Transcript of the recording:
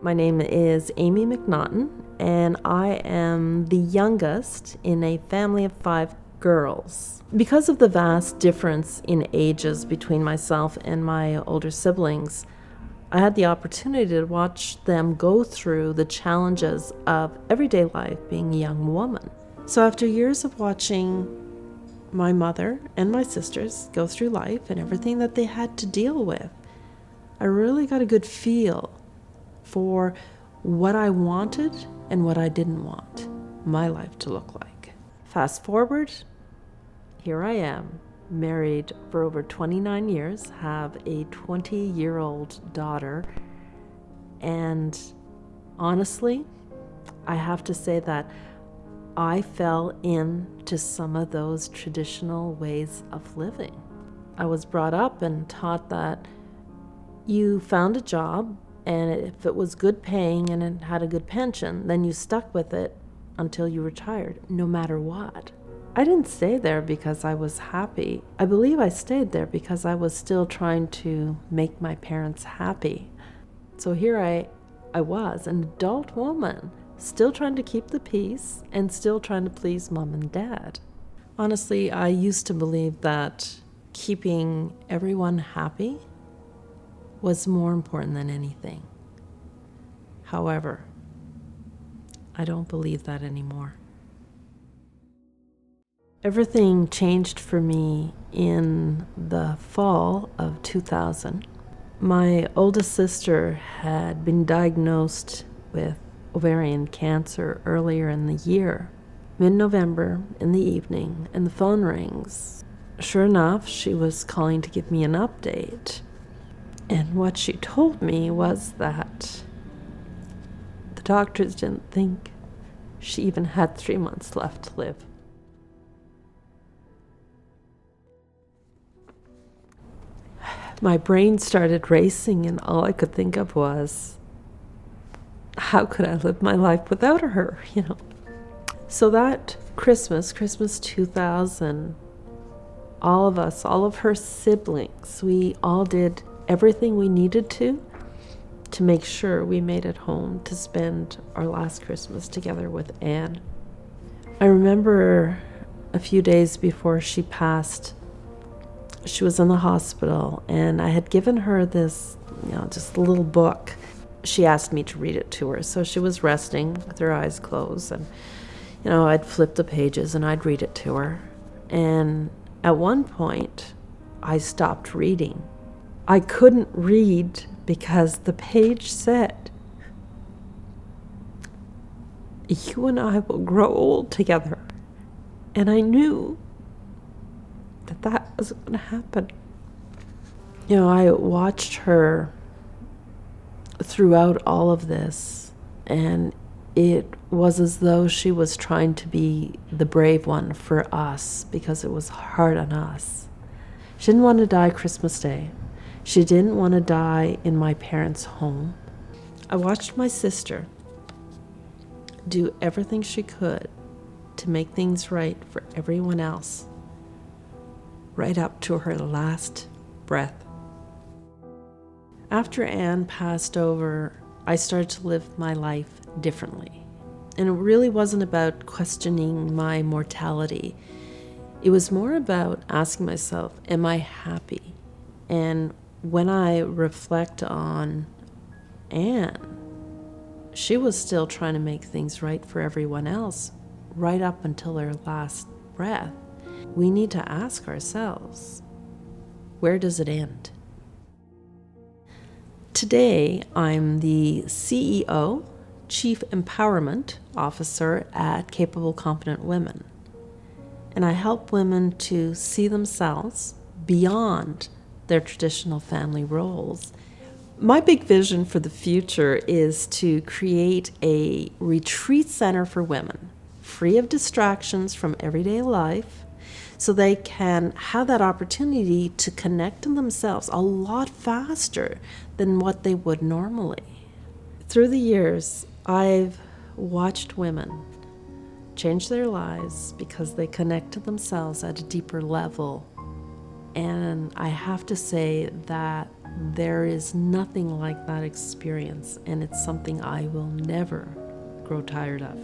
My name is Amy McNaughton, and I am the youngest in a family of 5 girls. Because of the vast difference in ages between myself and my older siblings, I had the opportunity to watch them go through the challenges of everyday life being a young woman. So after years of watching my mother and my sisters go through life and everything that they had to deal with, I really got a good feel for what I wanted and what I didn't want my life to look like. Fast forward, here I am, married for over 29 years, have a 20-year-old daughter, and honestly, I have to say that I fell into some of those traditional ways of living. I was brought up and taught that you found a job, and if it was good paying and it had a good pension, then you stuck with it until you retired, no matter what. I didn't stay there because I was happy. I believe I stayed there because I was still trying to make my parents happy. So here I was, an adult woman, still trying to keep the peace and still trying to please mom and dad. Honestly, I used to believe that keeping everyone happy was more important than anything. However, I don't believe that anymore. Everything changed for me in the fall of 2000. My oldest sister had been diagnosed with ovarian cancer earlier in the year. Mid-November in the evening, and the phone rings. Sure enough, she was calling to give me an update. And what she told me was that the doctors didn't think she even had 3 months left to live. My brain started racing, and all I could think of was, how could I live my life without her, So that Christmas 2000, all of us, all of her siblings, we all did everything we needed to make sure we made it home to spend our last Christmas together with Anne. I remember a few days before she passed, she was in the hospital, and I had given her this, just a little book. She asked me to read it to her, so she was resting with her eyes closed, and I'd flip the pages and I'd read it to her. And at one point, I stopped reading. I couldn't read because the page said, "You and I will grow old together." And I knew that wasn't going to happen. I watched her throughout all of this, and it was as though she was trying to be the brave one for us because it was hard on us. She didn't want to die Christmas Day. She didn't want to die in my parents' home. I watched my sister do everything she could to make things right for everyone else, right up to her last breath. After Anne passed over, I started to live my life differently. And it really wasn't about questioning my mortality. It was more about asking myself, am I happy? And when I reflect on Anne, she was still trying to make things right for everyone else, right up until her last breath. We need to ask ourselves, where does it end? Today, I'm the CEO, Chief Empowerment Officer at Capable Confident Women. And I help women to see themselves beyond their traditional family roles. My big vision for the future is to create a retreat center for women, free of distractions from everyday life, so they can have that opportunity to connect to themselves a lot faster than what they would normally. Through the years, I've watched women change their lives because they connect to themselves at a deeper level. And I have to say that There is nothing like that experience, and it's something I will never grow tired of.